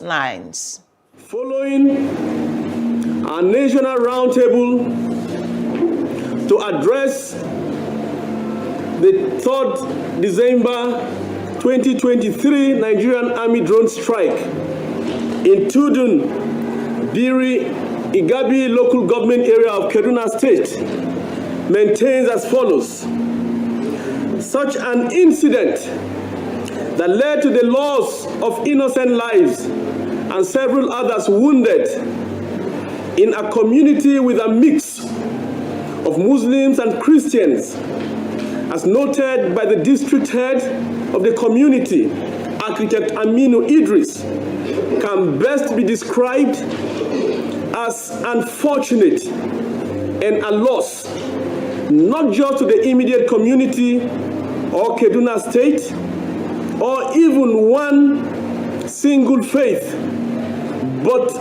lines. Following our national roundtable to address the 3rd December 2023 Nigerian Army drone strike in Tudun, Biri, Igabi local government area of Kaduna State, maintains as follows. Such an incident that led to the loss of innocent lives and several others wounded in a community with a mix of Muslims and Christians, as noted by the district head of the community, Architect Aminu Idris, can best be described as unfortunate and a loss, not just to the immediate community or Kaduna State, or even one single faith, but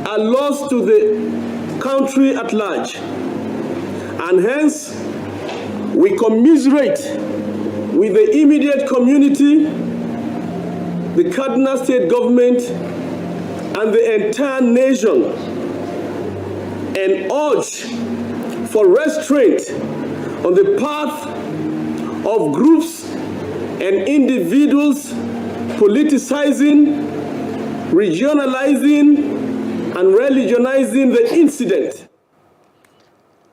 a loss to the country at large. And hence, we commiserate with the immediate community, the Kaduna State government, and the entire nation, and urge for restraint on the path of groups and individuals politicizing, regionalizing, and religionizing the incident.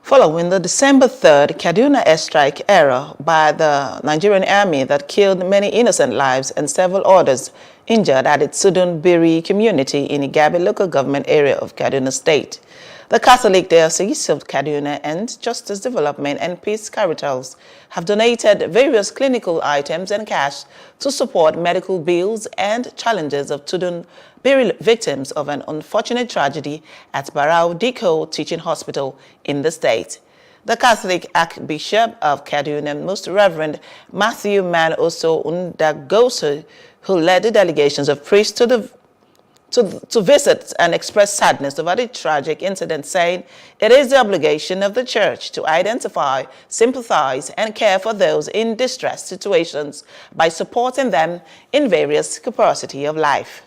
Following the December 3rd Kaduna airstrike error by the Nigerian Army that killed many innocent lives and several others injured at its Tudun Biri community in Igabi local government area of Kaduna State, the Catholic Diocese of Kaduna and Justice Development and Peace Caritals have donated various clinical items and cash to support medical bills and challenges of Tudun Biri victims of an unfortunate tragedy at Barau Diko Teaching Hospital in the state. The Catholic Archbishop of Kaduna, Most Reverend Matthew Man Oso Undagoso, who led the delegations of priests to visit and express sadness over the tragic incident, saying it is the obligation of the Church to identify, sympathize, and care for those in distress situations by supporting them in various capacity of life.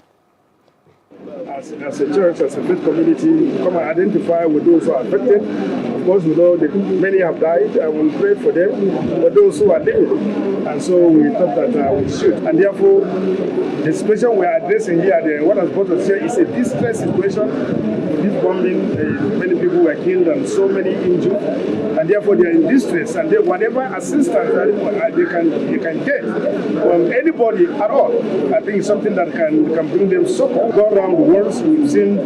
As a church, as a faith community, we come and identify with those who are affected. Of course, we know that many have died, and we pray for them, but those who are living. And so we thought that we should. And therefore, the situation we are addressing here, what has brought us here, is a distress situation. This bombing, many people were killed and so many injured. And therefore, they are in distress. And whatever assistance they can get from anybody at all, I think it's something that can bring them succor. Go around the world, we've seen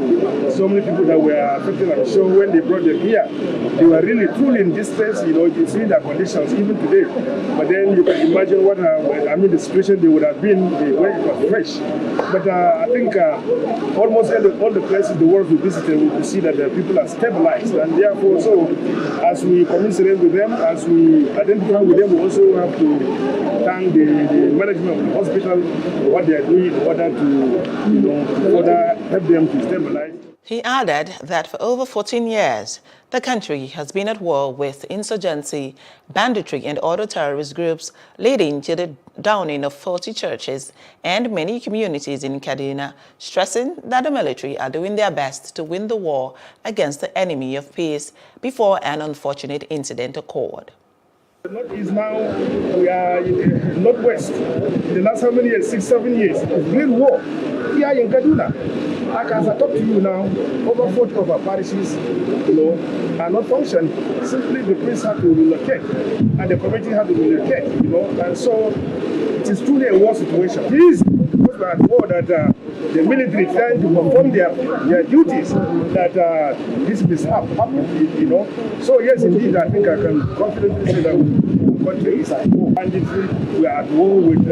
so many people that were affected. I'm sure when they brought them here, they were really truly in distress. You know, you see their conditions even today. But then you can imagine what the situation they would have been when it was fresh. But I think almost all the places the world we visited, we could see that the people are stabilized, and therefore, so as we commiserate with them, as we identify with them, we also have to thank the management of the hospital for what they are doing in order to further help them to stabilize. He added that for over 14 years, the country has been at war with insurgency, banditry, and other terrorist groups, leading to the downing of 40 churches and many communities in Kaduna, stressing that the military are doing their best to win the war against the enemy of peace before an unfortunate incident occurred. The Northeast now, we are in the Northwest. In the last how many years, 6-7 years, a great war here in Kaduna. Like as I talk to you now, over 40 of our parishes, are not functioning. Simply the priests have to relocate, and the community have to relocate, and so it is truly a war situation. It is because we are at war that the military trying to perform their duties, that this mishap happened, So yes, indeed, I think I can confidently say that the country is at war. Banditry, we are at war with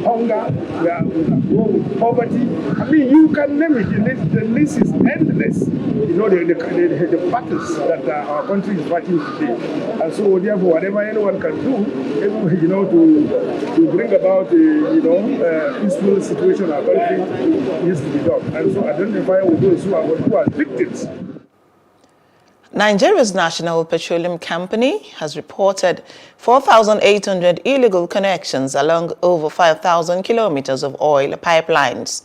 hunger, we are at war with poverty. I mean, you can name it. The list is endless. The battles that our country is fighting today. And so therefore, whatever anyone can do, to bring about a peaceful situation in our country needs to be done. And so identify with those who are victims. Nigeria's National Petroleum Company has reported 4,800 illegal connections along over 5,000 kilometers of oil pipelines.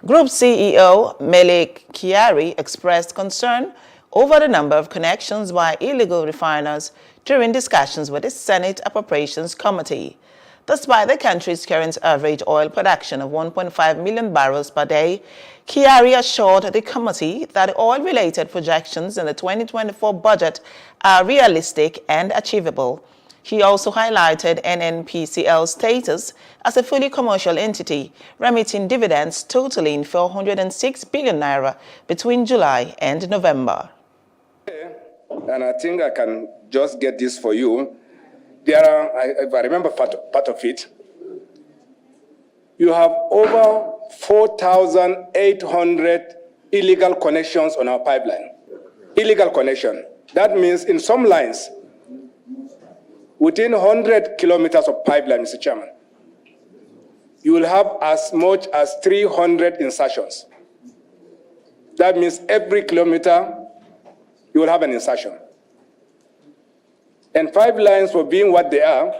Group CEO Mele Kyari expressed concern over the number of connections by illegal refiners during discussions with the Senate Appropriations Committee. Despite the country's current average oil production of 1.5 million barrels per day, Kyari assured the committee that oil-related projections in the 2024 budget are realistic and achievable. He also highlighted NNPCL's status as a fully commercial entity, remitting dividends totaling 406 billion naira between July and November. And I think I can just get this for you. There are, if I remember part of it, you have over 4,800 illegal connections on our pipeline. Illegal connection. That means in some lines, within 100 kilometers of pipeline, Mr. Chairman, you will have as much as 300 insertions. That means every kilometer, you will have an insertion. And pipelines, for being what they are,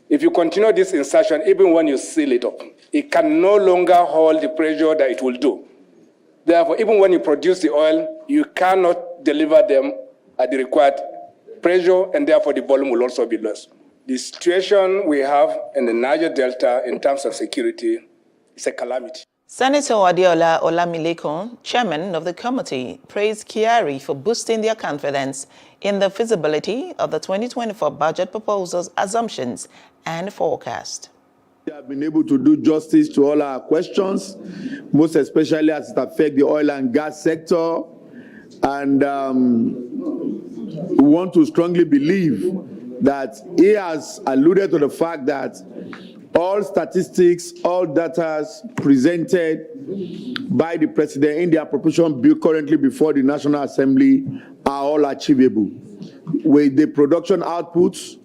if you continue this insertion, even when you seal it up, it can no longer hold the pressure that it will do. Therefore, even when you produce the oil, you cannot deliver them at the required pressure, and therefore the volume will also be lost. The situation we have in the Niger Delta in terms of security is a calamity. Senator Adeola Olamilekan, chairman of the committee, praised Kyari for boosting their confidence in the feasibility of the 2024 budget proposals, assumptions, and forecast. We have been able to do justice to all our questions, most especially as it affects the oil and gas sector. And we want to strongly believe that he has alluded to the fact that all statistics, all data presented by the president in the appropriation bill currently before the National Assembly are all achievable. With the production outputs,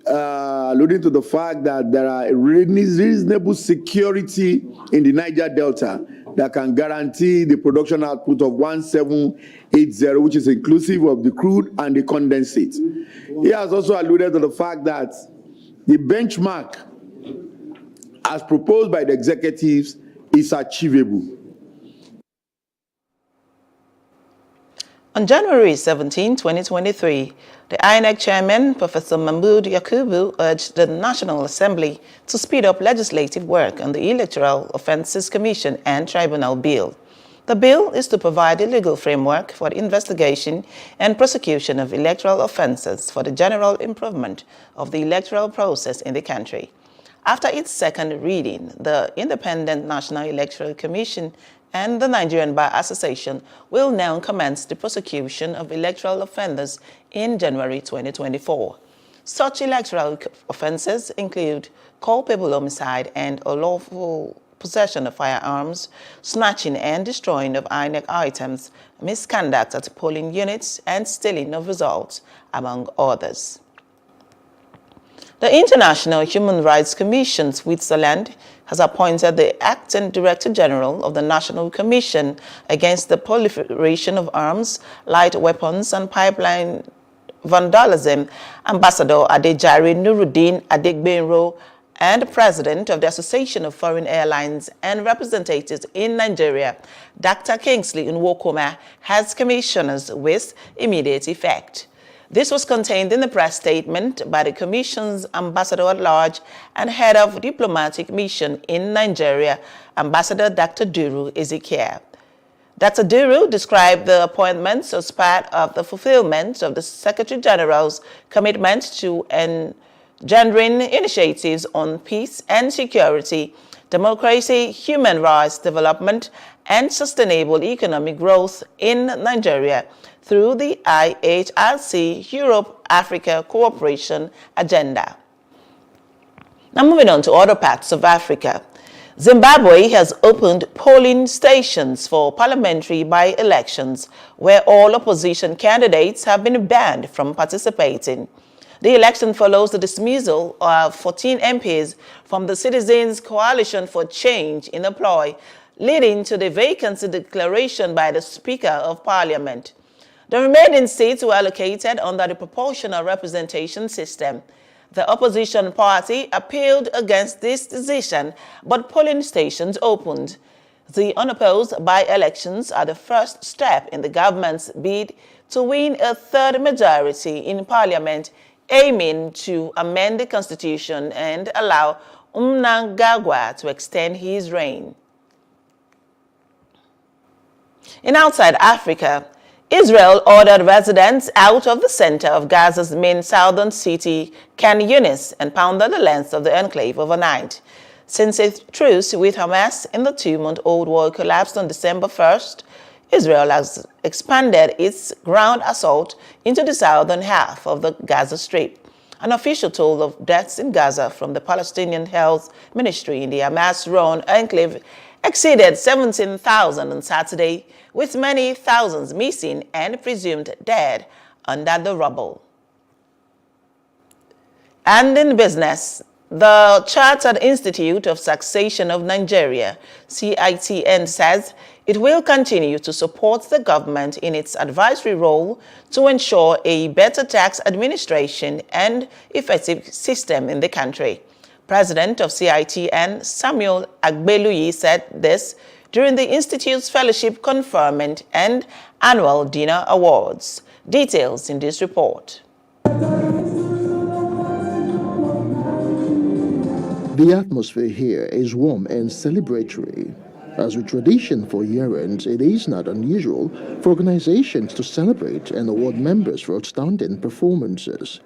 alluding to the fact that there are reasonable security in the Niger Delta that can guarantee the production output of 1780, which is inclusive of the crude and the condensate. He has also alluded to the fact that the benchmark as proposed by the executives is achievable. On January 17, 2023, the INEC chairman, Professor Mahmood Yakubu, urged the National Assembly to speed up legislative work on the Electoral Offences Commission and Tribunal Bill. The bill is to provide a legal framework for the investigation and prosecution of electoral offences for the general improvement of the electoral process in the country. After its second reading, the Independent National Electoral Commission and the Nigerian Bar Association will now commence the prosecution of electoral offenders in January 2024. Such electoral offences include culpable homicide and unlawful possession of firearms, snatching and destroying of INEC items, misconduct at polling units, and stealing of results, among others. The International Human Rights Commission, Switzerland, has appointed the Acting Director General of the National Commission Against the Proliferation of Arms, Light Weapons and Pipeline Vandalism, Ambassador Adejare Nuruddin Adegbenro, and President of the Association of Foreign Airlines and Representatives in Nigeria, Dr. Kingsley Nwokoma, as commissioners with immediate effect. This was contained in the press statement by the Commission's Ambassador at Large and Head of Diplomatic Mission in Nigeria, Ambassador Dr. Duru Ezekiel. Dr. Duru described the appointments as part of the fulfillment of the Secretary General's commitment to engendering initiatives on peace and security, democracy, human rights development, and sustainable economic growth in Nigeria through the IHRC Europe-Africa Cooperation Agenda. Now moving on to other parts of Africa. Zimbabwe has opened polling stations for parliamentary by-elections where all opposition candidates have been banned from participating. The election follows the dismissal of 14 MPs from the Citizens Coalition for Change in the ploy, leading to the vacancy declaration by the Speaker of Parliament. The remaining seats were allocated under the proportional representation system. The opposition party appealed against this decision, but polling stations opened. The unopposed by-elections are the first step in the government's bid to win a third majority in parliament, aiming to amend the constitution and allow Mnangagwa to extend his reign. In outside Africa, Israel ordered residents out of the center of Gaza's main southern city, Khan Yunis, and pounded the length of the enclave overnight. Since a truce with Hamas in the two-month-old war collapsed on December 1st, Israel has expanded its ground assault into the southern half of the Gaza Strip. An official toll of deaths in Gaza from the Palestinian Health Ministry in the Hamas-run enclave exceeded 17,000 on Saturday, with many thousands missing and presumed dead under the rubble. And in business, the Chartered Institute of Taxation of Nigeria, CITN, says it will continue to support the government in its advisory role to ensure a better tax administration and effective system in the country. President of CITN, Samuel Agbeluyi, said this during the Institute's Fellowship Conferment and Annual Dinner Awards. Details in this report. The atmosphere here is warm and celebratory. As with tradition for year-ends, it is not unusual for organizations to celebrate and award members for outstanding performances.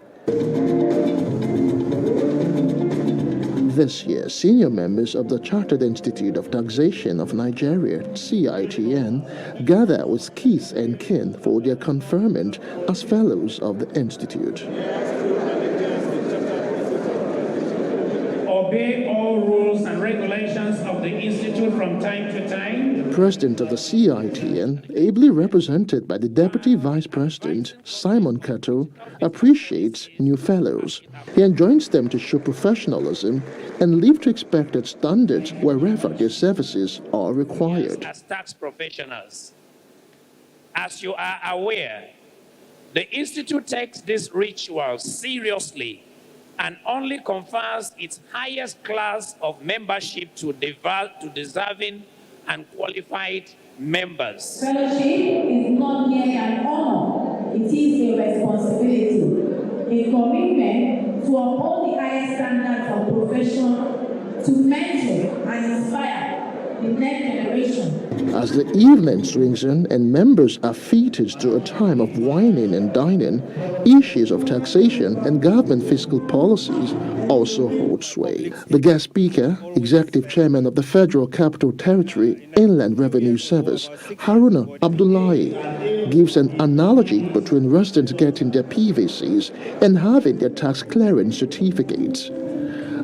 This year, senior members of the Chartered Institute of Taxation of Nigeria, CITN, gather with kith and kin for their conferment as fellows of the institute. Obey all rules and regulations of the Institute from time to time. President of the CITN, ably represented by the Deputy Vice President, Simon Kato, appreciates new fellows. He enjoins them to show professionalism and live to expected standards wherever their services are required. As tax professionals, as you are aware, the Institute takes this ritual seriously and only confers its highest class of membership to deserving and qualified members. Fellowship is not merely an honor, it is a responsibility, a commitment to uphold the highest standards of profession, to mentor and inspire the next generation. As the evening swings in and members are feted to a time of wining and dining, issues of taxation and government fiscal policies also hold sway. The guest speaker, Executive Chairman of the Federal Capital Territory Inland Revenue Service, Haruna Abdullahi, gives an analogy between residents getting their PVCs and having their tax clearance certificates.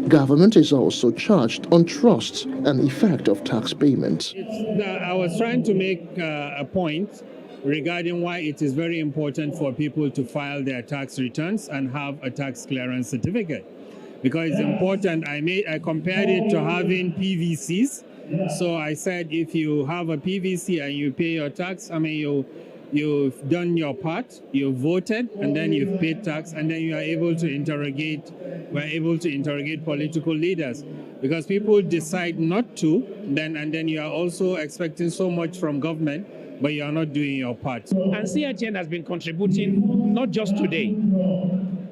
Government is also charged on trust and effect of tax payments. I was trying to make a point regarding why it is very important for people to file their tax returns and have a tax clearance certificate. Because it's important, I compared it to having PVCs. So I said if you have a PVC and you pay your tax, you've done your part, you've voted, and then you've paid tax, and then you are able to interrogate political leaders. Because people decide not to, and then you are also expecting so much from government, but you are not doing your part. And CITN has been contributing not just today.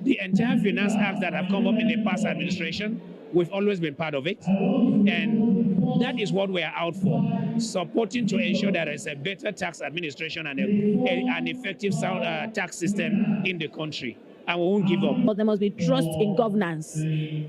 The entire Finance Act that have come up in the past administration, we've always been part of it. And that is what we are out for, supporting to ensure that there is a better tax administration and an effective tax system in the country. And we won't give up. But there must be trust in governance.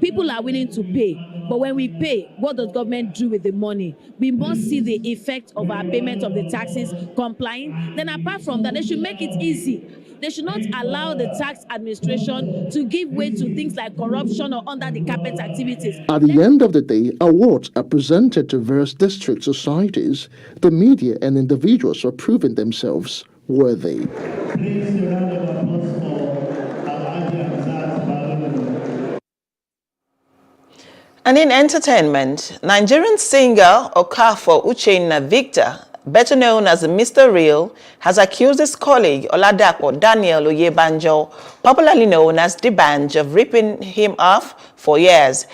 People are willing to pay, but when we pay, what does government do with the money? We must see the effect of our payment of the taxes complying. Then apart from that, they should make it easy. They should not allow the tax administration to give way to things like corruption or under the carpet activities. At the end of the day, awards are presented to various district societies. The media and individuals are proving themselves worthy. And in entertainment, Nigerian singer Okafor Uchenna Victor better known as Mr. Real, has accused his colleague Oladapo Daniel Oyebanjo, popularly known as D'banj, of ripping him off for years.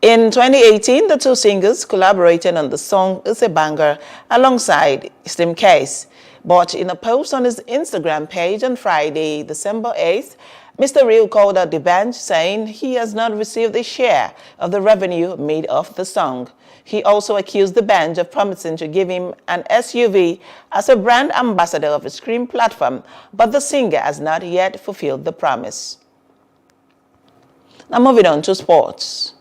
In 2018, the two singers collaborated on the song It's a Banger alongside Slim Case. But in a post on his Instagram page on Friday, December 8th, Mr. Real called out D'banj, saying he has not received a share of the revenue made off the song. He also accused D'banj of promising to give him an SUV as a brand ambassador of his stream platform, but the singer has not yet fulfilled the promise. Now moving on to sports.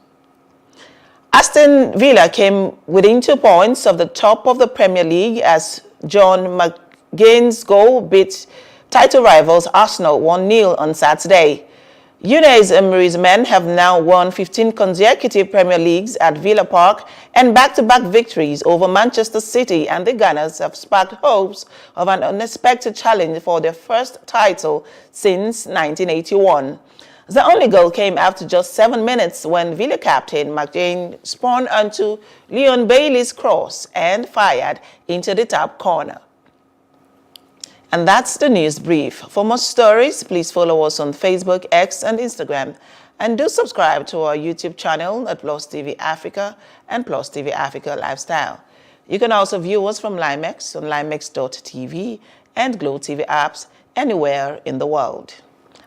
Aston Villa came within 2 points of the top of the Premier League as John McGinn's goal beat title rivals Arsenal 1-0 on Saturday. Unai Emery's men have now won 15 consecutive Premier Leagues at Villa Park, and back-to-back victories over Manchester City and the Gunners have sparked hopes of an unexpected challenge for their first title since 1981. The only goal came after just 7 minutes when Villa captain McGinn spun onto Leon Bailey's cross and fired into the top corner. And that's the news brief. For more stories, please follow us on Facebook, X, and Instagram. And do subscribe to our YouTube channel at Plus TV Africa and Plus TV Africa Lifestyle. You can also view us from Limex on limex.tv and Glow TV apps anywhere in the world.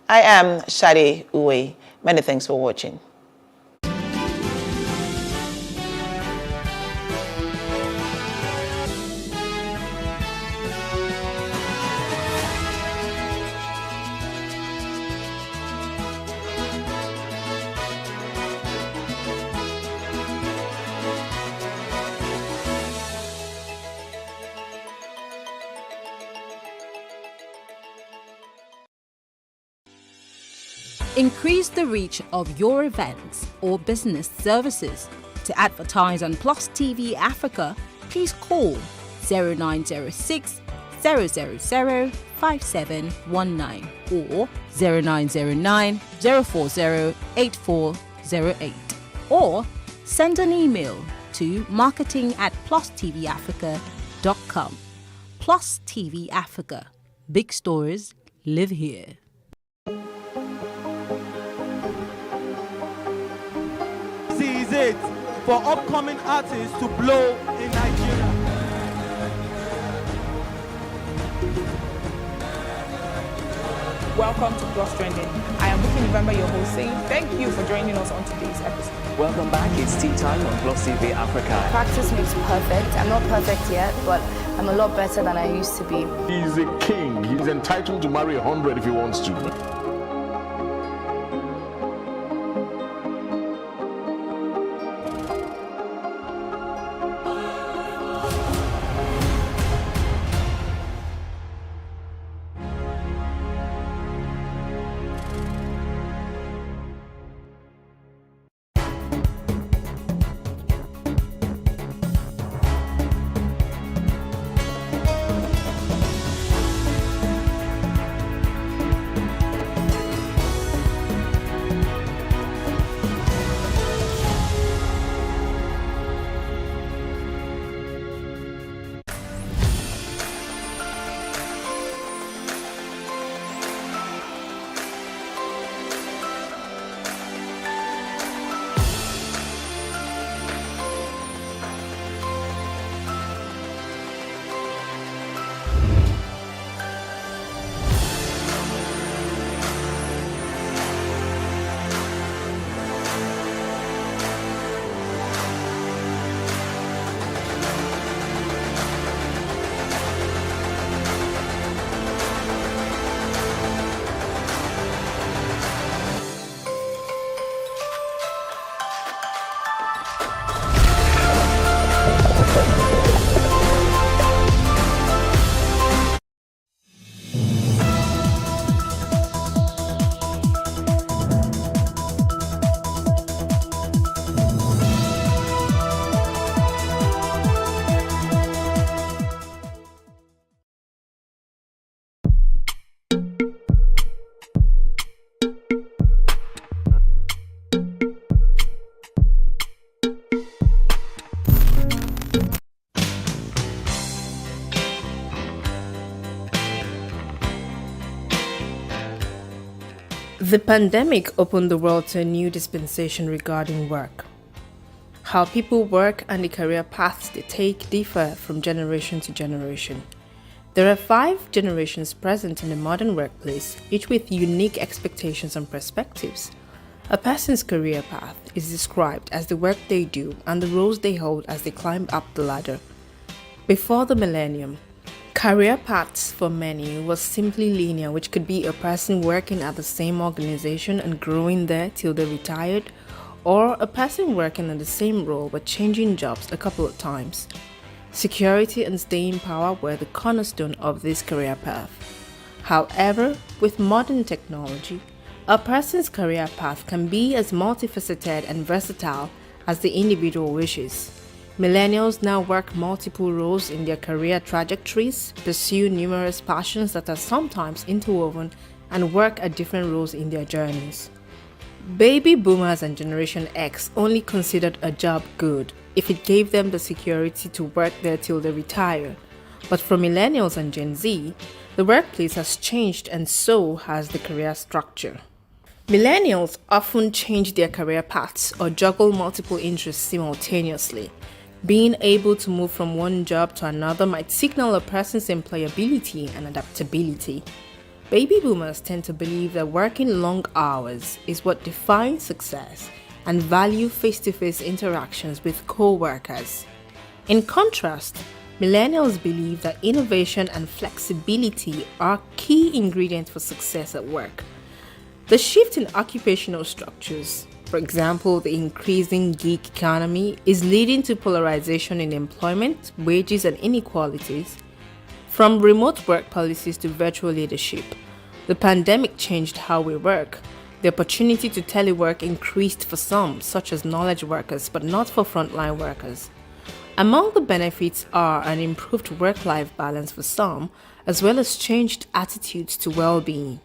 I am Shade Uwe. Many thanks for watching. Increase the reach of your events or business services. To advertise on Plus TV Africa, please call 0906 000 5719 or 0909 040 8408, or send an email to marketing@plustvafrica.com. Plus TV Africa. Big stories live here. Is it for upcoming artists to blow in Nigeria. Welcome to Plus Trending. I am Bookie November, your host, saying thank you for joining us on today's episode. Welcome back. It's tea time on Plus TV Africa. Practice makes perfect. I'm not perfect yet, but I'm a lot better than I used to be. He's a king. He's entitled to marry 100 if he wants to. The pandemic opened the world to a new dispensation regarding work. How people work and the career paths they take differ from generation to generation. There are 5 generations present in the modern workplace, each with unique expectations and perspectives. A person's career path is described as the work they do and the roles they hold as they climb up the ladder. Before the millennium, career paths for many was simply linear, which could be a person working at the same organization and growing there till they retired, or a person working in the same role but changing jobs a couple of times. Security and staying power were the cornerstone of this career path. However, with modern technology, a person's career path can be as multifaceted and versatile as the individual wishes. Millennials now work multiple roles in their career trajectories, pursue numerous passions that are sometimes interwoven, and work at different roles in their journeys. Baby boomers and Generation X only considered a job good if it gave them the security to work there till they retire. But for millennials and Gen Z, the workplace has changed and so has the career structure. Millennials often change their career paths or juggle multiple interests simultaneously. Being able to move from one job to another might signal a person's employability and adaptability. Baby boomers tend to believe that working long hours is what defines success and value face-to-face interactions with co-workers. In contrast, millennials believe that innovation and flexibility are key ingredients for success at work. The shift in occupational structures, for example, the increasing gig economy, is leading to polarization in employment, wages, and inequalities. From remote work policies to virtual leadership, the pandemic changed how we work. The opportunity to telework increased for some, such as knowledge workers, but not for frontline workers. Among the benefits are an improved work-life balance for some, as well as changed attitudes to well-being.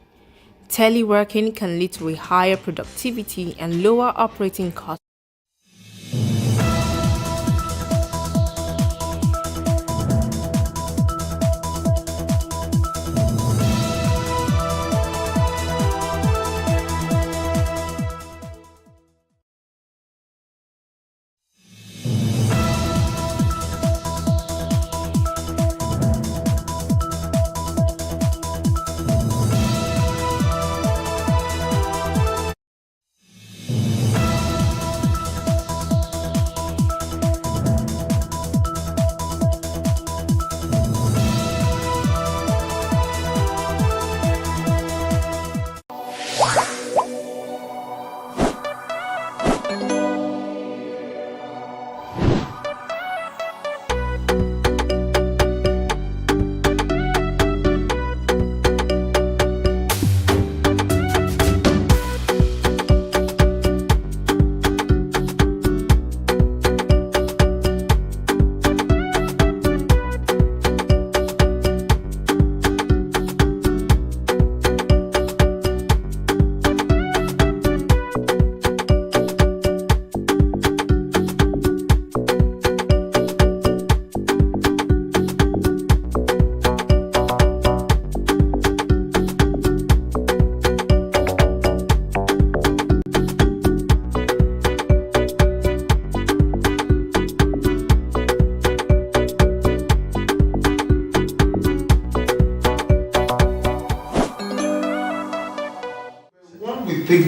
Teleworking can lead to a higher productivity and lower operating costs.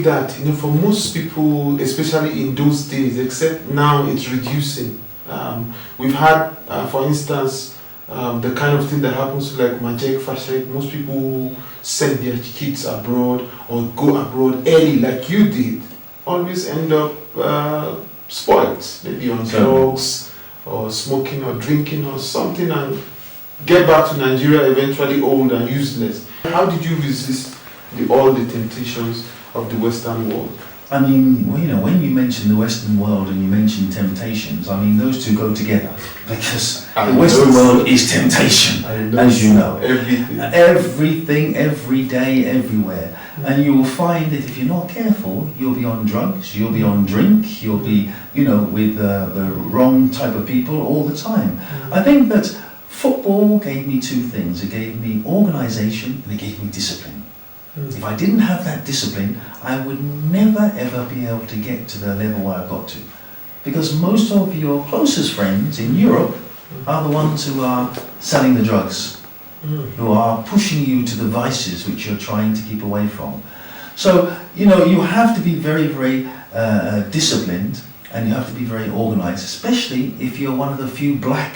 That for most people, especially in those days, except now it's reducing. We've had, for instance, the kind of thing that happens to like Majek Fashek. Most people send their kids abroad or go abroad early, like you did. Always end up spoiled, maybe on drugs or smoking or drinking or something, and get back to Nigeria eventually old and useless. How did you resist all the temptations of the Western world? I mean, when you mention the Western world and you mention temptations, I mean, those two go together, because the Western world is temptation, as you know. Everything, every day, everywhere. And you will find that if you're not careful, you'll be on drugs, you'll be on drink, you'll be, with the wrong type of people all the time. I think that football gave me two things. It gave me organisation and it gave me discipline. If I didn't have that discipline, I would never ever be able to get to the level I've got to. Because most of your closest friends in Europe are the ones who are selling the drugs, who are pushing you to the vices which you're trying to keep away from. So, you know, you have to be very, very disciplined, and you have to be very organized, especially if you're one of the few black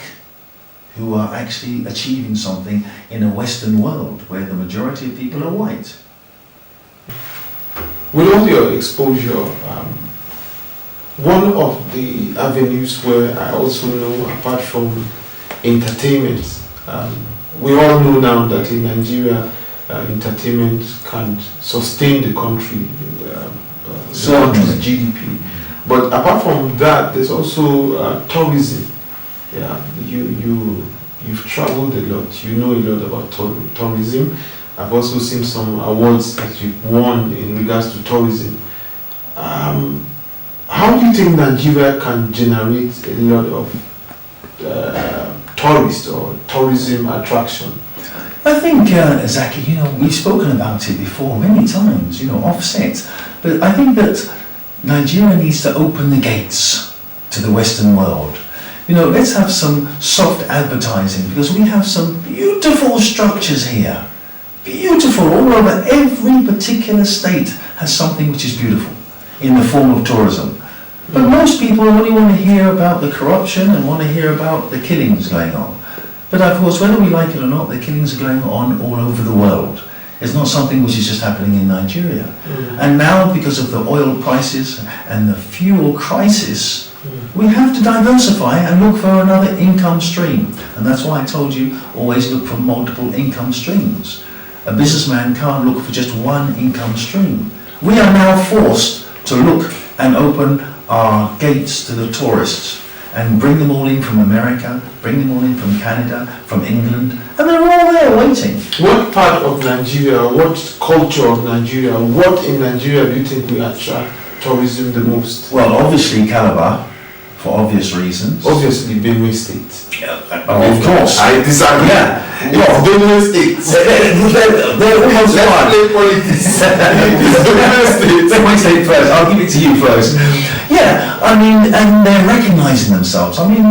who are actually achieving something in a Western world where the majority of people are white. With all your exposure, one of the avenues where I also know, apart from entertainment, we all know now that in Nigeria, entertainment can sustain the country, the country's GDP. But apart from that, there's also tourism. Yeah, you've traveled a lot. You know a lot about tourism. I've also seen some awards that you've won in regards to tourism. How do you think Nigeria can generate a lot of tourists or tourism attraction? I think, Zaki, you know, we've spoken about it before many times, you know, offset. But I think that Nigeria needs to open the gates to the Western world. You know, let's have some soft advertising, because we have some beautiful structures here. Beautiful, all over. Every particular state has something which is beautiful in the form of tourism. But most people only want to hear about the corruption and want to hear about the killings going on. But of course, whether we like it or not, the killings are going on all over the world. It's not something which is just happening in Nigeria. And now, because of the oil prices and the fuel crisis, we have to diversify and look for another income stream. And that's why I told you, always look for multiple income streams. A businessman can't look for just one income stream. We are now forced to look and open our gates to the tourists and bring them all in from America, bring them all in from Canada, from England, and they're all there waiting. What part of Nigeria, what culture of Nigeria, what in Nigeria do you think will attract tourism the most? Well, obviously Calabar, for obvious reasons. Obviously Benue State. Of course. I disagree. Yeah. It's Benue State. They're almost Let's one. play politics. Benue State. Benue State first. I'll give it to you first. Yeah, I mean, and they're recognizing themselves. I mean,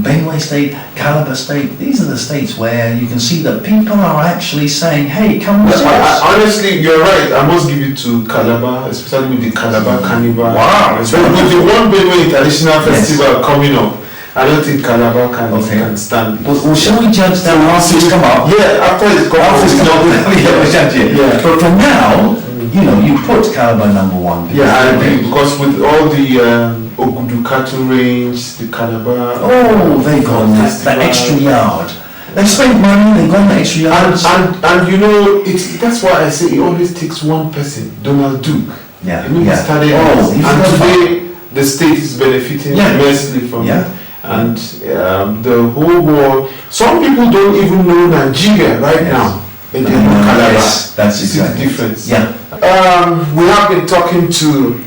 Benue State, Calabar State, these are the states where you can see that people are actually saying, hey, come with us. Honestly, you're right. I must give it to Calabar, especially with the Calabar Carnival. Wow. With the One Benue International Festival coming up, I don't think Calabar can stand it. Well, shall we judge that after it's come up? Yeah, after it's come up. We'll judge it. Yeah. But for now, you know, you put Calabar number one. Yeah, I agree, because with all the Ogudu cattle range, the Calabar... Oh, they got that extra yard. They spent money, they got the extra yard. And you know, that's why I say it always takes one person, Donald Duke. Yeah, You know, he started and today the state is benefiting immensely from it. And the whole world, some people don't even know Nigeria right now. They know Calabar. Yes, that's exactly the difference. Yeah. We have been talking to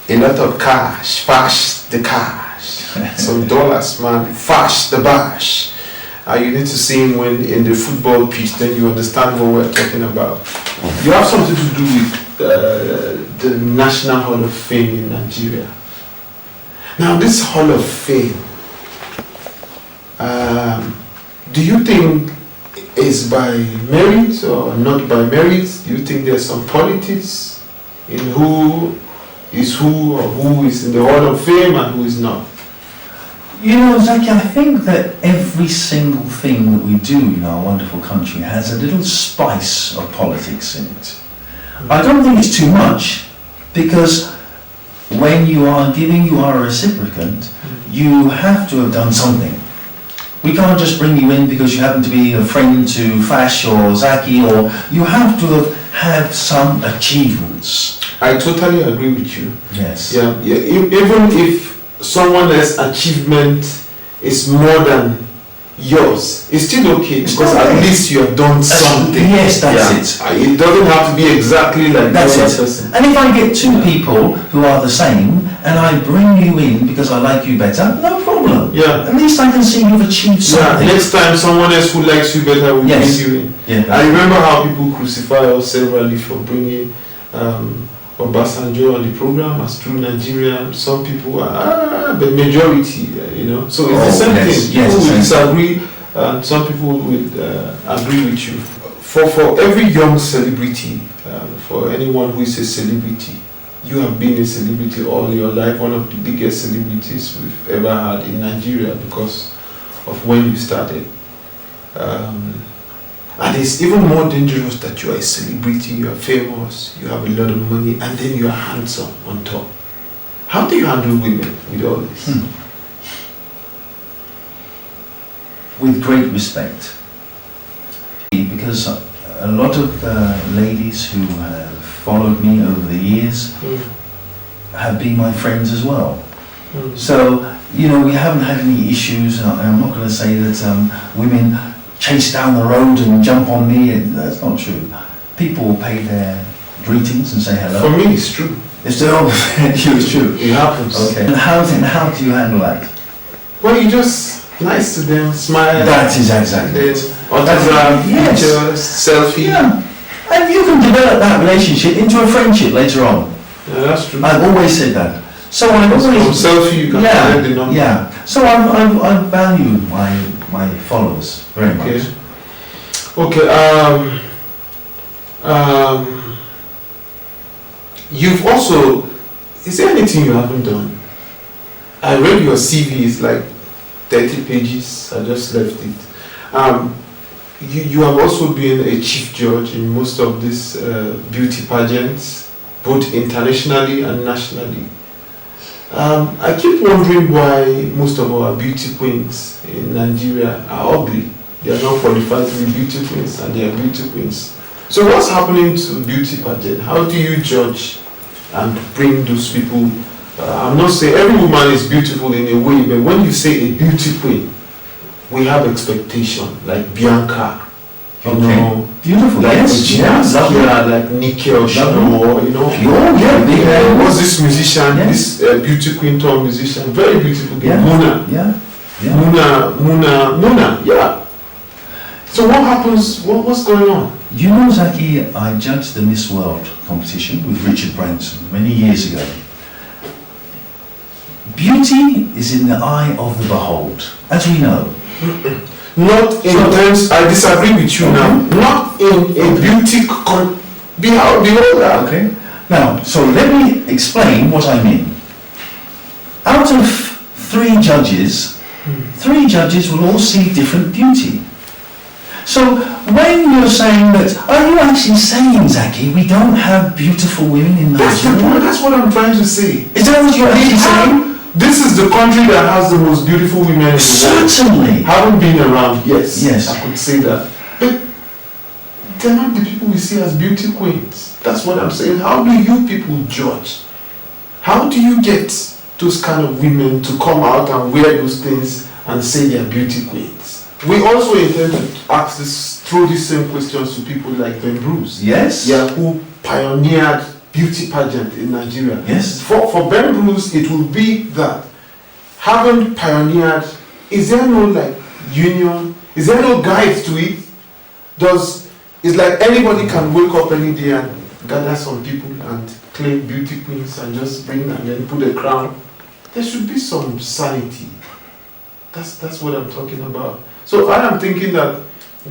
a lot of cash, fash the cash, some dollars, man, fash the bash. You need to see him when in the football pitch, then you understand what we're talking about. You have something to do with the National Hall of Fame in Nigeria. Now, this Hall of Fame, do you think is by merit or not by merit? Do you think there's some politics in who is who or who is in the Hall of Fame and who is not? You know, Zaki, I think that every single thing that we do in our wonderful country has a little spice of politics in it. I don't think it's too much, because when you are giving, you are a recipient, you have to have done something. We can't just bring you in because you happen to be a friend to Fash or Zaki, or you have to have had some achievements. I totally agree with you. Yes. Yeah. Even if someone else's achievement is more than yours, it's still okay, because at least you have done something. Yes, that's it. It doesn't have to be exactly like that's the other it. person. And if I get two people who are the same and I bring you in because I like you better, no problem. Yeah. At least I can see you've achieved something. Yeah, next time someone else who likes you better will bring you in. Yeah, I remember how people crucify us severally for bringing Obasanjo on the program as true Nigerian. Some people are the majority, you know. So it's the same thing. People will disagree, and some people will agree with you. For every young celebrity, for anyone who is a celebrity, you have been a celebrity all your life, one of the biggest celebrities we've ever had in Nigeria because of when you started. And it's even more dangerous that you are a celebrity, you are famous, you have a lot of money, and then you are handsome on top. How do you handle women with all this? With great respect. Because a lot of ladies who have followed me over the years have been my friends as well. So, you know, we haven't had any issues, and I'm not going to say that women chase down the road and jump on me, and that's not true. People will pay their greetings and say hello. For me, it's true. It's true. It happens. Okay. And how do you handle that? Well, you just nice to them, smile. That is exactly it. Autograph, pictures, selfie. Yeah. And you can develop that relationship into a friendship later on. Yeah, that's true. I've always said that. So I've always from selfie you can collect the number. Yeah. So I value my followers very much. Okay. You've also, is there anything you haven't done? I read your CV is like 30 pages. I just left it. You have also been a chief judge in most of these beauty pageants, both internationally and nationally. I keep wondering why most of our beauty queens in Nigeria are ugly. They are not qualified to be beauty queens, and they are beauty queens. So what's happening to beauty pageant? How do you judge and bring those people? I'm not saying every woman is beautiful in a way, but when you say a beauty queen, we have expectation, like Bianca, you know, beautiful, like yes, like Nikki or Shano, you know. What's this musician, this beauty queen turned musician, very beautiful girl, Muna. Muna, yeah. So what happens, what's going on? You know, Zaki, I judged the Miss World competition with Richard Branson many years ago. Beauty is in the eye of the behold, as we know. Not in terms, I disagree with you now. Not in a beauty beholder. Okay. Now, so let me explain what I mean. Out of 3 judges, 3 judges will all see different beauty. So when you're saying that, are you actually saying, Zaki, we don't have beautiful women in Nigeria? That's what I'm trying to say. Is that what you're actually saying? This is the country that has the most beautiful women in the world. Certainly. Haven't been around, yes. I could say that. But they're not the people we see as beauty queens. That's what I'm saying. How do you people judge? How do you get those kind of women to come out and wear those things and say they're beauty queens? We also intend to ask throw these same questions to people like Ben Bruce. Yes. Yeah, who pioneered beauty pageant in Nigeria. Yes. For Ben Bruce, it will be that having pioneered, is there no like union? Is there no guide to it? It's like anybody can wake up any day and gather some people and claim beauty queens and just bring and then put a crown. There should be some sanity. That's what I'm talking about. So I am thinking that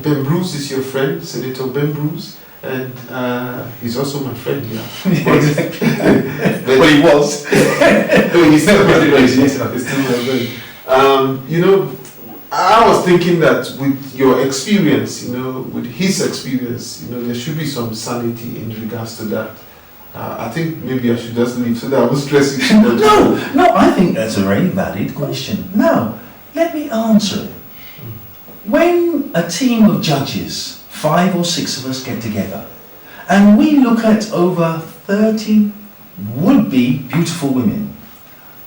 Ben Bruce is your friend, Senator Ben Bruce. And he's also my friend, yeah. But he was. He's still my friend. You know, I was thinking that with your experience, you know, with his experience, you know, there should be some sanity in regards to that. I think maybe I should just leave so that I won't stress you. No, I think that's a very valid question. Now, let me answer it. When a team of judges, 5 or 6 of us get together, and we look at over 30 would-be beautiful women,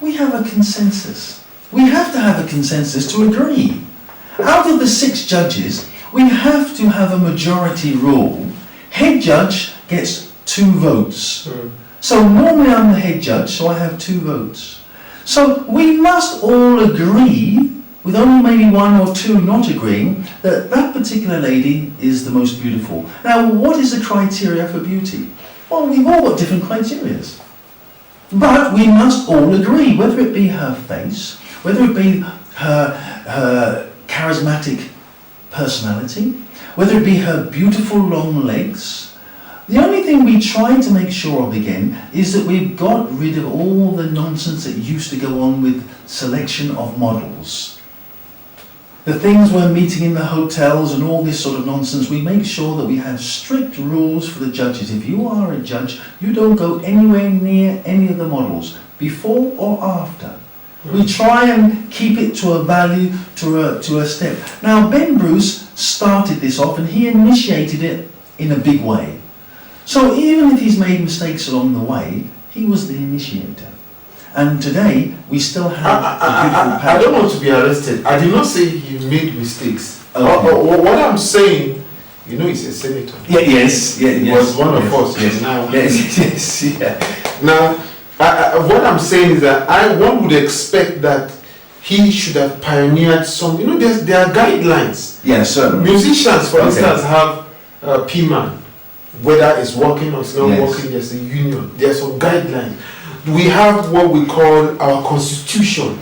we have a consensus. We have to have a consensus to agree. Out of the 6 judges, we have to have a majority rule. Head judge gets 2 votes. So normally I'm the head judge, so I have 2 votes. So we must all agree, with only maybe one or two not agreeing, that that particular lady is the most beautiful. Now, what is the criteria for beauty? Well, we've all got different criteria. But we must all agree, whether it be her face, whether it be her charismatic personality, whether it be her beautiful long legs. The only thing we try to make sure of again is that we've got rid of all the nonsense that used to go on with selection of models. The things we're meeting in the hotels and all this sort of nonsense, we make sure that we have strict rules for the judges. If you are a judge, you don't go anywhere near any of the models, before or after. We try and keep it to a value, to a step. Now, Ben Bruce started this off and he initiated it in a big way. So even if he's made mistakes along the way, he was the initiator. And today, we still have a beautiful pattern. I don't want to be arrested. I did not say he made mistakes. Okay. What I'm saying, you know, he's a senator. Yes. He was one of us. Yes. Now, Yes. Now, what I'm saying is that one would expect that he should have pioneered some. You know, there are guidelines. Yes, certainly. Musicians, for instance, have P-man. Whether it's working or it's not working, there's a union. There are some guidelines. We have what we call our constitution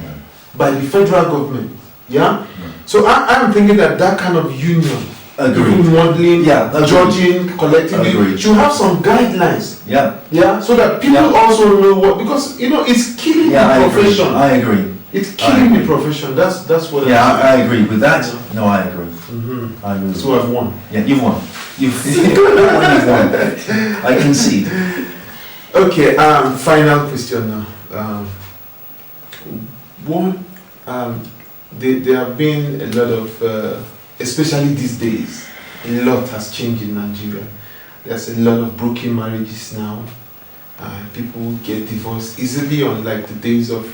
by the federal government. Yeah? So I'm thinking that kind of union, modeling, judging, collectively, should have some guidelines. Yeah? So that people also know what, because, you know, it's killing the profession. I agree. It's killing the profession. That's what I agree with that. No, I agree. I agree. So I've won. Yeah, you've won. You've won. I concede. Okay, final question now. There have been a lot of, especially these days, a lot has changed in Nigeria. There's a lot of broken marriages now. People get divorced easily, unlike the days of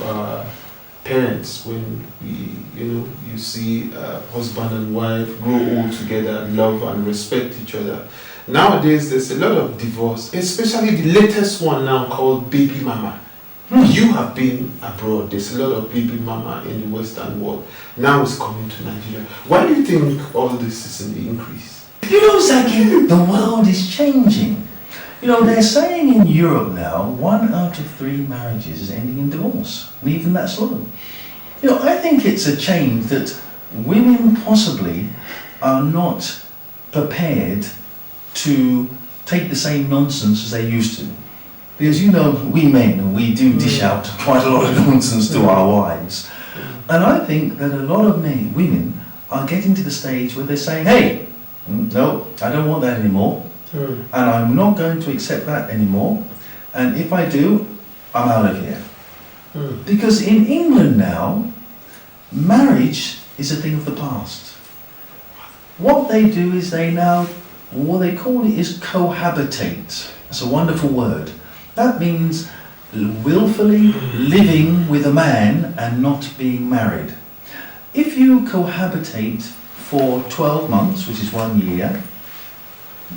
parents when you see husband and wife grow old together, love and respect each other. Nowadays, there's a lot of divorce, especially the latest one now called baby mama. You have been abroad. There's a lot of baby mama in the Western world. Now it's coming to Nigeria. Why do you think all this is in the increase? You know, Zaki, the world is changing. You know, they're saying in Europe now, 1 out of 3 marriages is ending in divorce. And even that's low. You know, I think it's a change that women possibly are not prepared to take the same nonsense as they used to. Because, you know, we men, we do dish out quite a lot of nonsense to our wives. And I think that a lot of women are getting to the stage where they're saying, hey, no, I don't want that anymore. And I'm not going to accept that anymore. And if I do, I'm out of here. Because in England now, marriage is a thing of the past. What they do is what they call it is cohabitate. That's a wonderful word. That means willfully living with a man and not being married. If you cohabitate for 12 months, which is 1 year,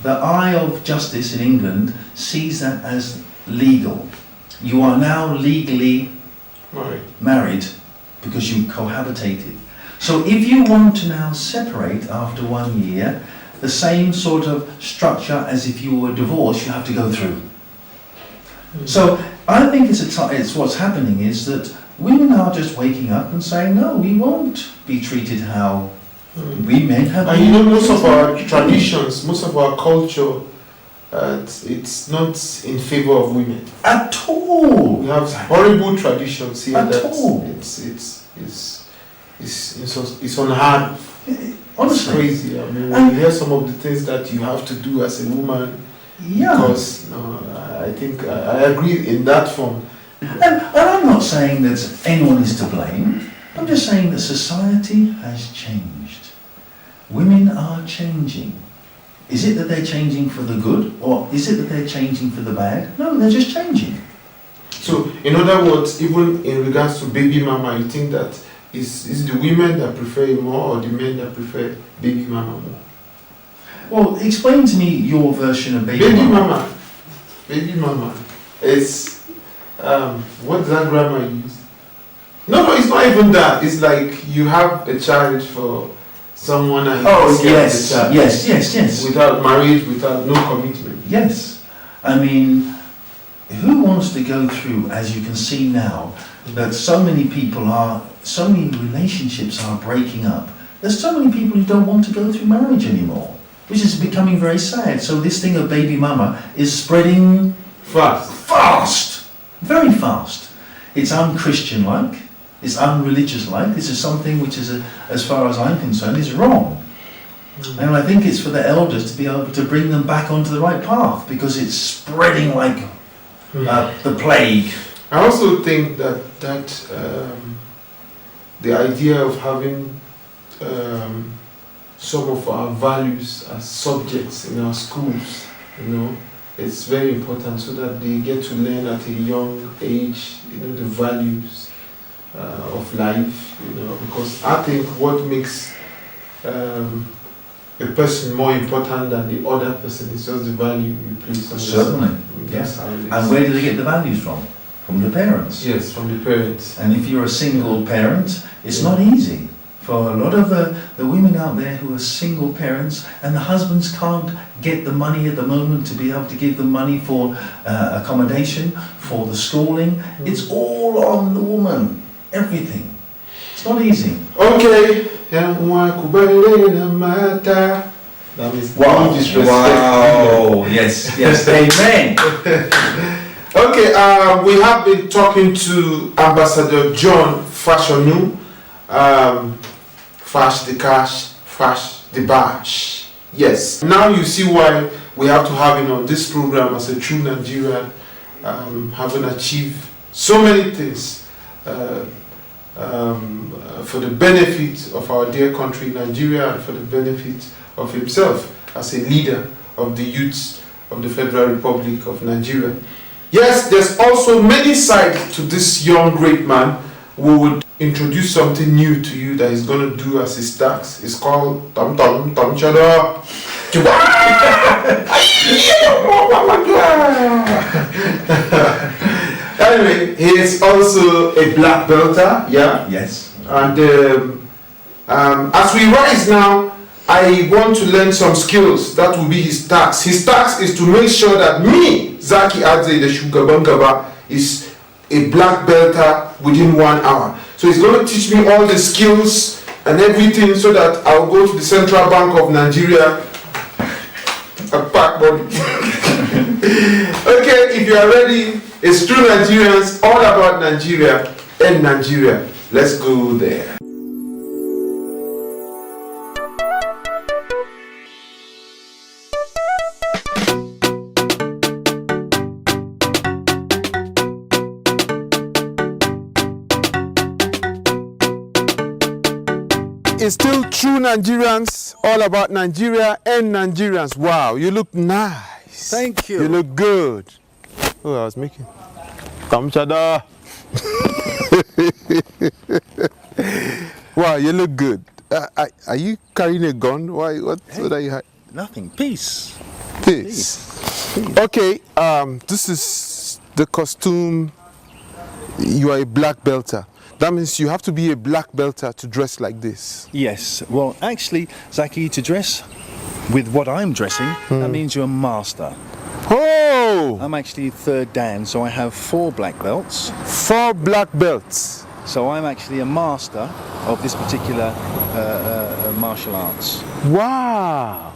the eye of justice in England sees that as legal. You are now legally married because you cohabitated. So if you want to now separate after 1 year, the same sort of structure as if you were divorced, you have to go through. So I think it's what's happening is that women are just waking up and saying, no, we won't be treated how we men have been. And you know, most of our traditions, most of our culture, it's not in favor of women. At all. We have horrible traditions here. At all. It's unheard. Honestly. It's crazy. I mean, when you hear some of the things that you have to do as a woman, because I think I agree in that form. And I'm not saying that anyone is to blame. I'm just saying that society has changed. Women are changing. Is it that they're changing for the good, or is it that they're changing for the bad? No, they're just changing. So, in other words, even in regards to baby mama, you think that is the women that prefer it more, or the men that prefer baby mama more? Well, explain to me your version of baby mama. Baby mama. It's what does that grammar use? No, it's not even that. It's like you have a child for someone and yes, yes. Without marriage, without no commitment. Yes. I mean, who wants to go through, as you can see now, that so many relationships are breaking up. There's so many people who don't want to go through marriage anymore, which is becoming very sad. So this thing of baby mama is spreading fast, very fast. It's un-Christian-like, it's unreligious-like. This is something which is, as far as I'm concerned, is wrong. And I think it's for the elders to be able to bring them back onto the right path, because it's spreading like the plague. I also think that the idea of having some of our values as subjects in our schools, it's very important, so that they get to learn at a young age, the values of life, because I think what makes a person more important than the other person is just the value you place on yourself. Certainly, yes. And where do they get the values from? From the parents. Yes, from the parents. And if you're a single parent, it's not easy. For a lot of the women out there who are single parents, and the husbands can't get the money at the moment to be able to give them money for accommodation, for the schooling, it's all on the woman. Everything. It's not easy. Okay. That means wow. Wow. Yes. Amen. Okay, we have been talking to Ambassador John Fashanu, Fash the cash, Fash the bash. Yes. Now you see why we have to have him on this program as a true Nigerian, having achieved so many things for the benefit of our dear country Nigeria, and for the benefit of himself as a leader of the youths of the Federal Republic of Nigeria. Yes, there's also many sides to this young great man. We would introduce something new to you that he's going to do as his tax. It's called Tom Chada. Anyway, he is also a black belter, yeah? Yes. And as we rise now, I want to learn some skills. That will be his task. His task is to make sure that me, Zaki Adze, the Shugabangaba, is a black belter within 1 hour. So he's going to teach me all the skills and everything, so that I'll go to the Central Bank of Nigeria and pack money. Okay, if you are ready, it's True Nigerians, all about Nigeria and Nigeria. Let's go there. It's still True Nigerians, all about Nigeria and Nigerians. Wow, you look nice. Thank you. You look good. Oh, I was making. Kamchada. Wow, you look good. Are you carrying a gun? Why? What are you? Nothing. Peace. Peace. Okay. This is the costume. You are a black belter. That means you have to be a black belter to dress like this. Yes. Well, actually, Zaki, to dress with what I'm dressing, that means you're a master. Oh! I'm actually third Dan, so I have 4 black belts. 4 black belts. So I'm actually a master of this particular martial arts. Wow!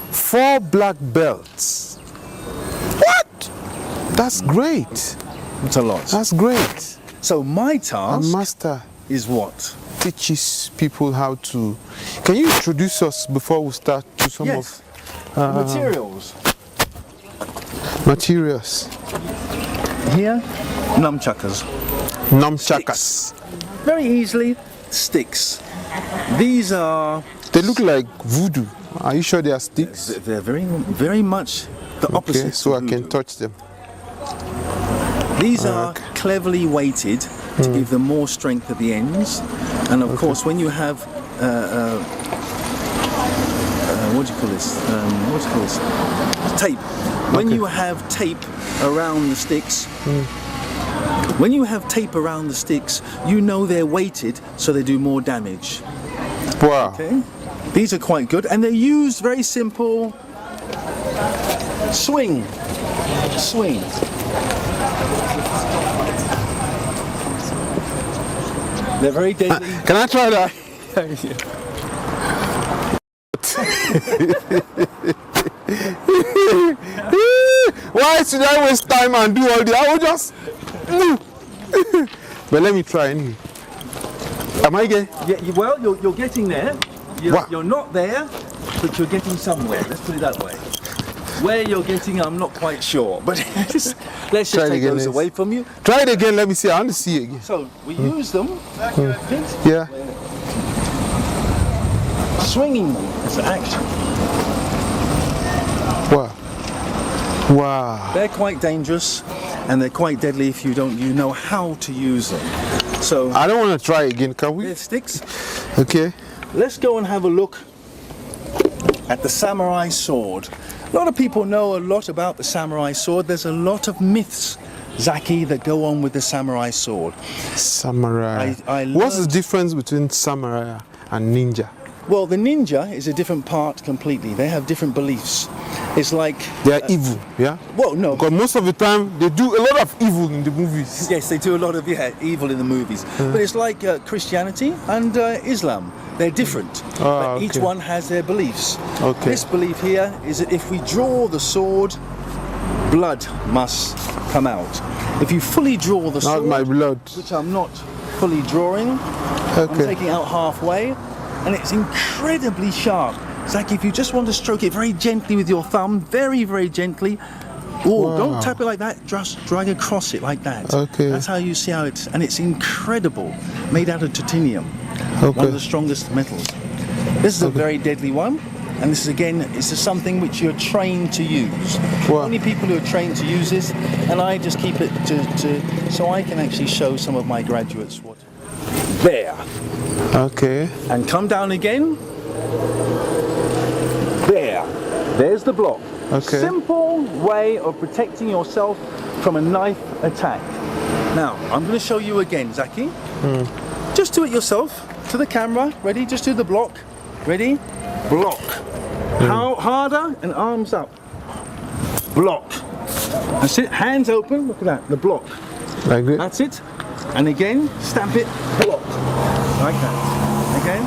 4 black belts. What? That's great. It's a lot. That's great. So my task a master is what? Teaches people how to... Can you introduce us before we start to some yes. of... materials. Materials. Here, nunchakas. Nunchakas. Sticks. Very easily, sticks. These are... They look like voodoo. Are you sure they are sticks? They're very much the opposite. Okay, so I can touch them. These are cleverly weighted to give them more strength at the ends, and of course, when you have what do you call this? Tape. When you have tape around the sticks, When you have tape around the sticks, you know they're weighted so they do more damage. Wow. Okay? These are quite good, and they're used very simple. Swing. Swing. They're very deadly. Can I try that? Why should I waste time and do all this? I will just. But let me try anyway. Am I getting? Yeah, well, you're getting there. You're not there, but you're getting somewhere. Let's put it that way. Where you're getting, I'm not quite sure. But let's just take those away from you. Try it again. Let me see. I want to see it again. So we use them. Yeah. Swinging them as action. Wow. Wow. They're quite dangerous, and they're quite deadly if you know how to use them. So I don't want to try again. Can we? They're sticks. Okay. Let's go and have a look at the samurai sword. A lot of people know a lot about the samurai sword. There's a lot of myths, Zaki, that go on with the samurai sword. Samurai. What's the difference between samurai and ninja? Well, the ninja is a different part completely. They have different beliefs. It's like... They are evil, yeah? Well, no. Because most of the time, they do a lot of evil in the movies. Yes, they do a lot of evil in the movies. But it's like Christianity and Islam. They're different. But each one has their beliefs. Okay. This belief here is that if we draw the sword, blood must come out. If you fully draw the sword... Not my blood. Which I'm not fully drawing. I'm taking out halfway. And it's incredibly sharp. It's like if you just want to stroke it very gently with your thumb, very, very gently. Oh, wow. Don't tap it like that, just drag across it like that. Okay. That's how you see how it's, and it's incredible. Made out of titanium, okay. One of the strongest metals. This is a very deadly one. And this is again, this is something which you're trained to use. Wow. Only people who are trained to use this, and I just keep it so I can actually show some of my graduates what. There. Okay. And come down again. There. There's the block. Okay. Simple way of protecting yourself from a knife attack. Now, I'm going to show you again, Zaki. Just do it yourself. To the camera. Ready? Just do the block. Ready? Block. How harder and arms up. Block. That's it. Hands open. Look at that. The block. Like this. That's it. And again, stamp it. Block. Like that. Again.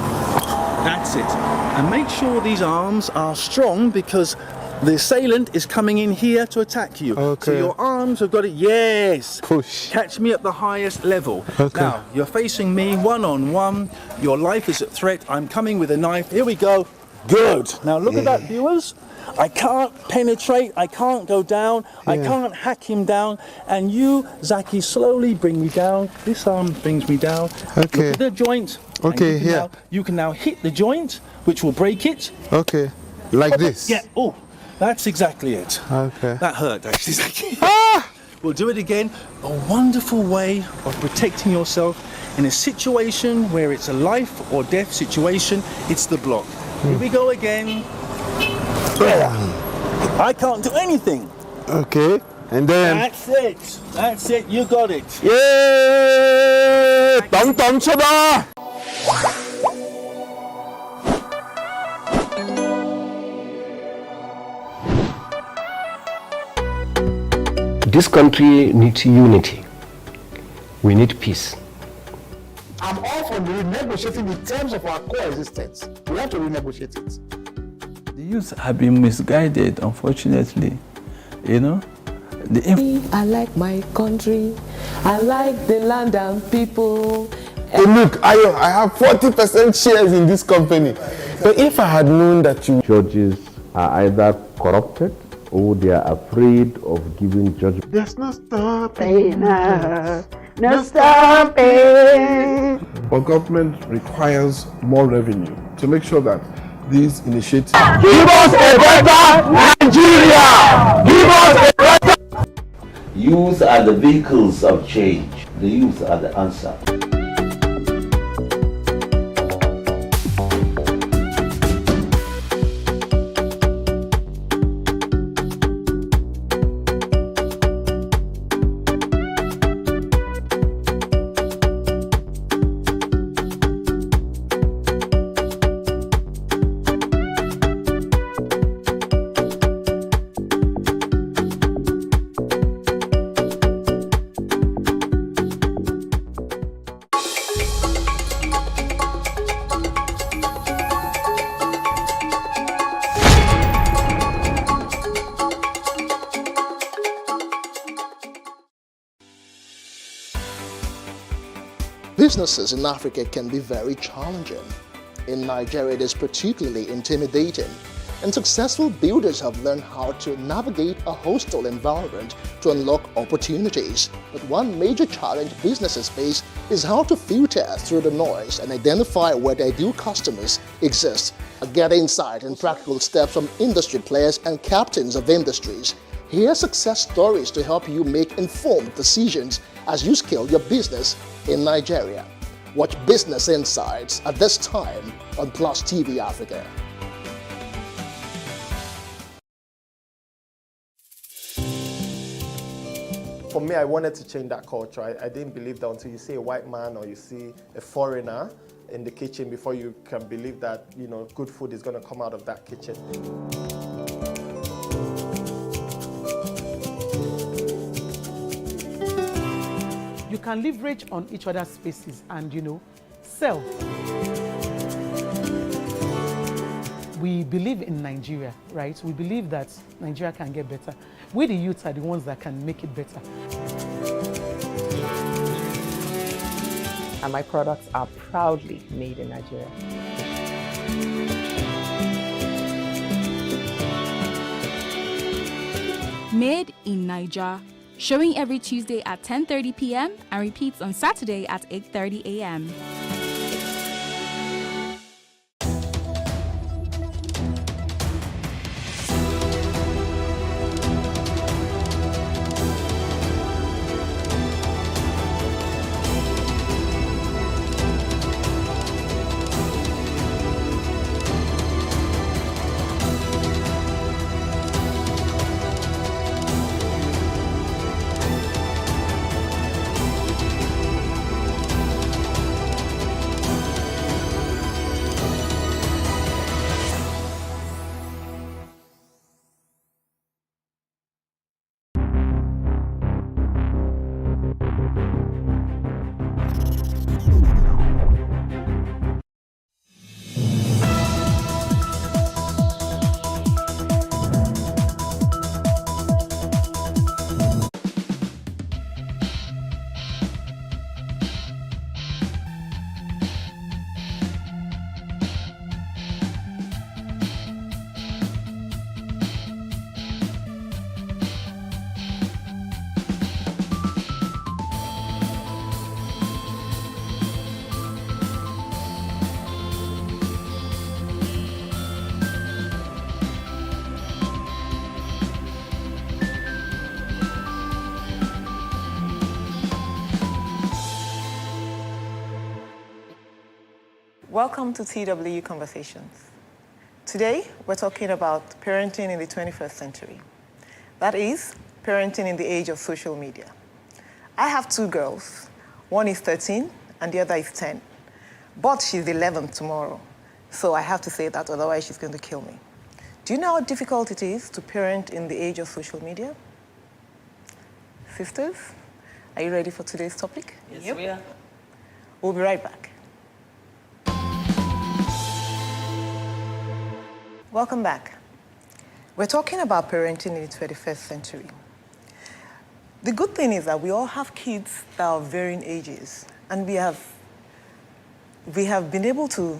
That's it. And make sure these arms are strong because the assailant is coming in here to attack you. Okay. So your arms have got it. Yes. Push. Catch me at the highest level. Okay. Now, you're facing me one-on-one. Your life is at threat. I'm coming with a knife. Here we go. Good. Now look at that, viewers. I can't penetrate. I can't go down. I can't hack him down. And you, Zaki, slowly bring me down. This arm brings me down. Okay. Look at the joint. Okay, here. You can now hit the joint, which will break it. Okay. Like this? Yeah. Oh, that's exactly it. Okay. That hurt, actually. We'll do it again. A wonderful way of protecting yourself in a situation where it's a life or death situation. It's the block. Here we go again. I can't do anything. Okay. And then... That's it. That's it. You got it. Yay! Tom Tom Chada! This country needs unity. We need peace. I'm all for renegotiating the terms of our coexistence. We have to renegotiate it. The youth have been misguided, unfortunately. You know? I like my country. I like the land and people. Hey, look, I have 40% shares in this company. So if I had known that you... Judges are either corrupted or they are afraid of giving judgment. There's no stopping us. No stopping. But government requires more revenue to make sure that these initiatives... Give us a better Nigeria! Give us a better... Youth are the vehicles of change. The youth are the answer. businesses in Africa can be very challenging. In Nigeria, it is particularly intimidating, and successful builders have learned how to navigate a hostile environment to unlock opportunities. But one major challenge businesses face is how to filter through the noise and identify where their ideal customers exist. Get insight and practical steps from industry players and captains of industries. Hear success stories to help you make informed decisions as you scale your business in Nigeria. Watch Business Insights at this time on Plus TV Africa. For me, I wanted to change that culture. I didn't believe that until you see a white man or you see a foreigner in the kitchen before you can believe that, you know, good food is going to come out of that kitchen. You can leverage on each other's spaces and, you know, sell. We believe in Nigeria, right? We believe that Nigeria can get better. We, the youth, are the ones that can make it better. And my products are proudly made in Nigeria. Made in Niger, showing every Tuesday at 10:30 p.m. and repeats on Saturday at 8:30 a.m. Welcome to TWU Conversations. Today, we're talking about parenting in the 21st century. That is, parenting in the age of social media. I have two girls. One is 13 and the other is 10. But she's 11 tomorrow. So I have to say that, otherwise she's going to kill me. Do you know how difficult it is to parent in the age of social media? Sisters, are you ready for today's topic? Yes, we are. We'll be right back. Welcome back. We're talking about parenting in the 21st century. The good thing is that we all have kids that are varying ages, and we have been able to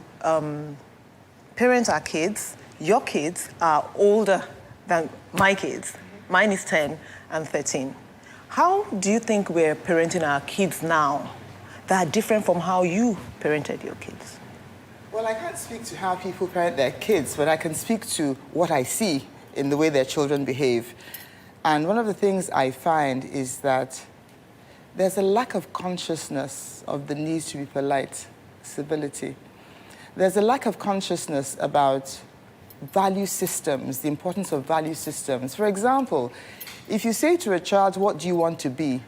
parent our kids. Your kids are older than my kids. Mine is 10 and 13. How do you think we're parenting our kids now that are different from how you parented your kids? Well, I can't speak to how people parent their kids, but I can speak to what I see in the way their children behave. And one of the things I find is that there's a lack of consciousness of the need to be polite, civility. There's a lack of consciousness about value systems, the importance of value systems. For example, if you say to a child, what do you want to be?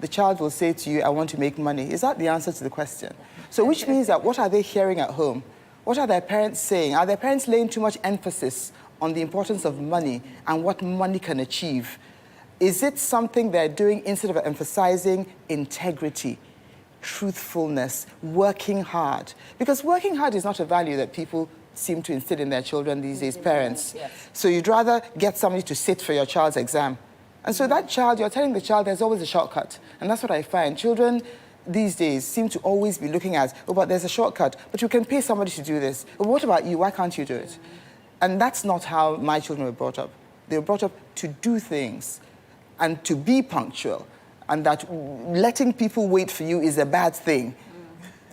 The child will say to you, I want to make money. Is that the answer to the question? So which means that what are they hearing at home? What are their parents saying? Are their parents laying too much emphasis on the importance of money and what money can achieve? Is it something they're doing instead of emphasizing integrity, truthfulness, working hard? Because working hard is not a value that people seem to instill in their children these days, parents. Yes. So you'd rather get somebody to sit for your child's exam. And so that child, you're telling the child there's always a shortcut. And that's what I find. Children these days seem to always be looking at, oh, but there's a shortcut, but you can pay somebody to do this. But what about you? Why can't you do it? And that's not how my children were brought up. They were brought up to do things and to be punctual, and that letting people wait for you is a bad thing.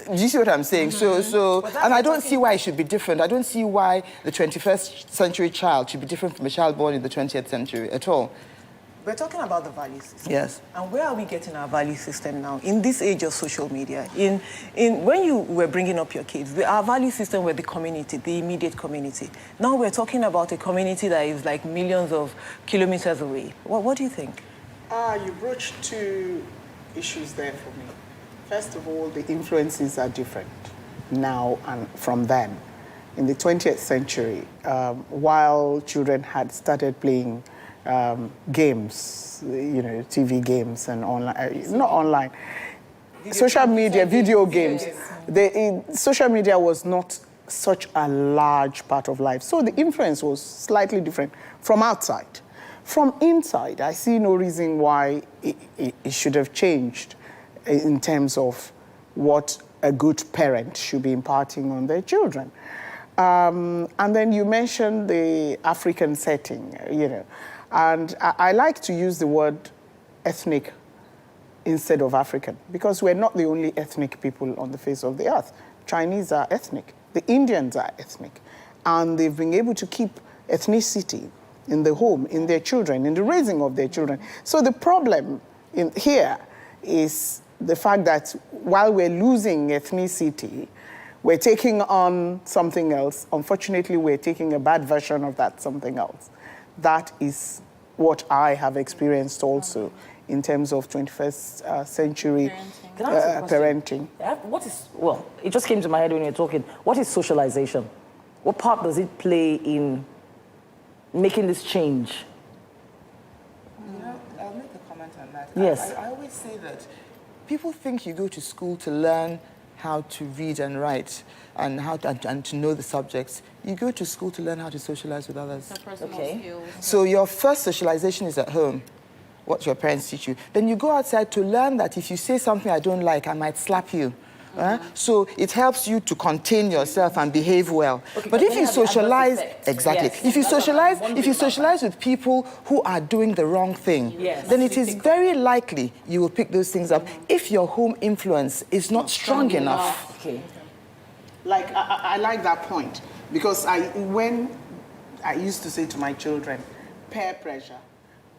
Do you see what I'm saying? And I don't see why it should be different. I don't see why the 21st century child should be different from a child born in the 20th century at all. We're talking about the value system. Yes. And where are we getting our value system now? In this age of social media, when you were bringing up your kids, our value system were the community, the immediate community. Now we're talking about a community that is like millions of kilometers away. What do you think? You broached two issues there for me. First of all, the influences are different now and from then. In the 20th century, while children had started playing games, TV games and online, not online, social media, video games, social media was not such a large part of life. So the influence was slightly different from outside. From inside, I see no reason why it should have changed in terms of what a good parent should be imparting on their children. And then you mentioned the African setting, and I like to use the word ethnic instead of African, because we're not the only ethnic people on the face of the earth. Chinese are ethnic, the Indians are ethnic, and they've been able to keep ethnicity in the home, in their children, in the raising of their children. So the problem here is the fact that while we're losing ethnicity, we're taking on something else. Unfortunately, we're taking a bad version of that something else. That is what I have experienced also in terms of 21st century parenting. Well, it just came to my head when you were talking. What is socialization? What part does it play in making this change? I'll make a comment on that. Yes. I always say that people think you go to school to learn how to read and write and and to know the subjects. You go to school to learn how to socialize with others. Okay. So your first socialization is at home, what your parents teach you. Then you go outside to learn that if you say something I don't like, I might slap you. So it helps you to contain yourself and behave well. Okay, but if you socialize, exactly. Yes. If you socialize with people who are doing the wrong thing, yes, then it is very likely you will pick those things up if your home influence is not strong enough. Okay. Like I like that point, because when I used to say to my children, peer pressure.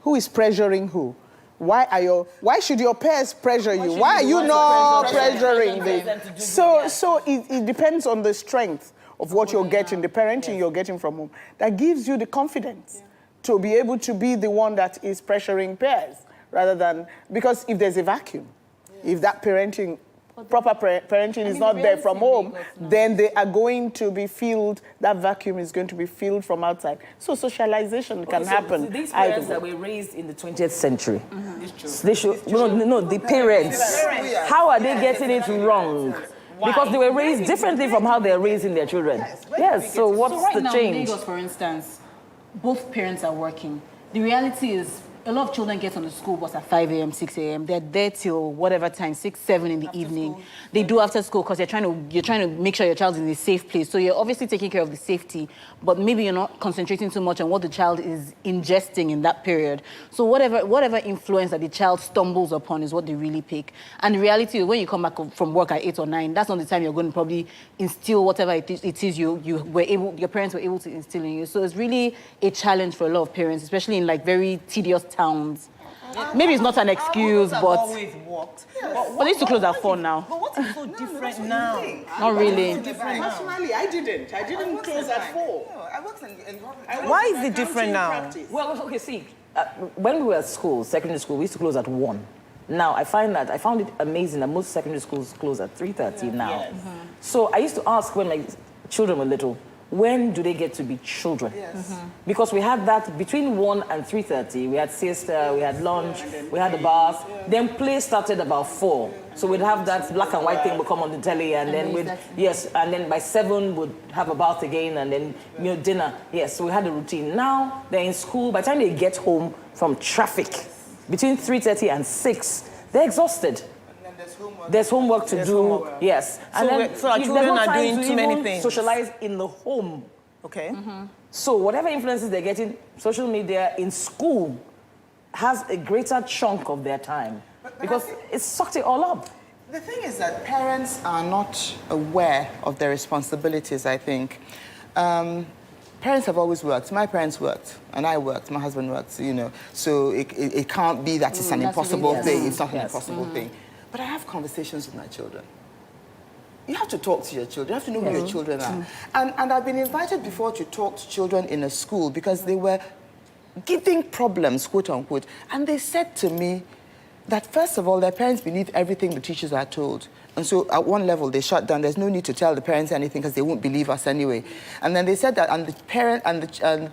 Who is pressuring who? Why should your peers pressure you? Why are you not pressuring them? So it depends on the strength of what you're getting, the parenting you're getting from home. That gives you the confidence to be able to be the one that is pressuring peers, rather than, because if there's a vacuum, if that proper parenting is not there from home, then they are going to be filled, that vacuum is going to be filled from outside. So socialization can happen. So these parents that were raised in the 20th century, they should, the parents, how are they getting it wrong? Because they were raised differently from how they're raising their children. Yes, so what's the change? Right now in Lagos, for instance, both parents are working. The reality is, a lot of children get on the school bus at 5 a.m., 6 a.m. They're there till whatever time, 6, 7 in the evening. School. They do after school because you're trying to make sure your child is in a safe place. So you're obviously taking care of the safety, but maybe you're not concentrating too much on what the child is ingesting in that period. So whatever influence that the child stumbles upon is what they really pick. And the reality is, when you come back from work at 8 or 9, that's not the time you're going to probably instill whatever it is your parents were able to instill in you. So it's really a challenge for a lot of parents, especially in like very tedious towns. Maybe it's not an excuse, but always worked. But they used to close at 4 now. But what is so different now? Not really. Personally, I didn't close at 4. Why is it different now? Well, okay, see, when we were at school, secondary school, we used to close at 1. Now, I found it amazing that most secondary schools close at 3:30 now. Yes. So I used to ask when my children were little, when do they get to be children? Yes. Because we had that between 1 and 3:30. We had siesta, we had lunch, we had the bath. Then play started about 4. So we'd have that black and white thing would come on the telly, and then and then by 7 we'd have a bath again, and then dinner. Yes, so we had a routine. Now they're in school. By the time they get home from traffic, between 3:30 and 6, they're exhausted. And then there's There's homework to do. Yes. So our there's children no are time doing to too many even things. socialize in the home. Okay. So whatever influences they're getting, social media in school has a greater chunk of their time because it sucked it all up. The thing is that parents are not aware of their responsibilities, I think. Parents have always worked. My parents worked, and I worked. My husband worked, you know. So it can't be that it's an impossible thing. It's not an impossible thing. But I have conversations with my children. You have to talk to your children. You have to know who your children are. And I've been invited before to talk to children in a school because they were giving problems, quote unquote. And they said to me that, first of all, their parents believe everything the teachers are told. And so at one level, they shut down. There's no need to tell the parents anything because they won't believe us anyway. And then they said that, and the parent and the teacher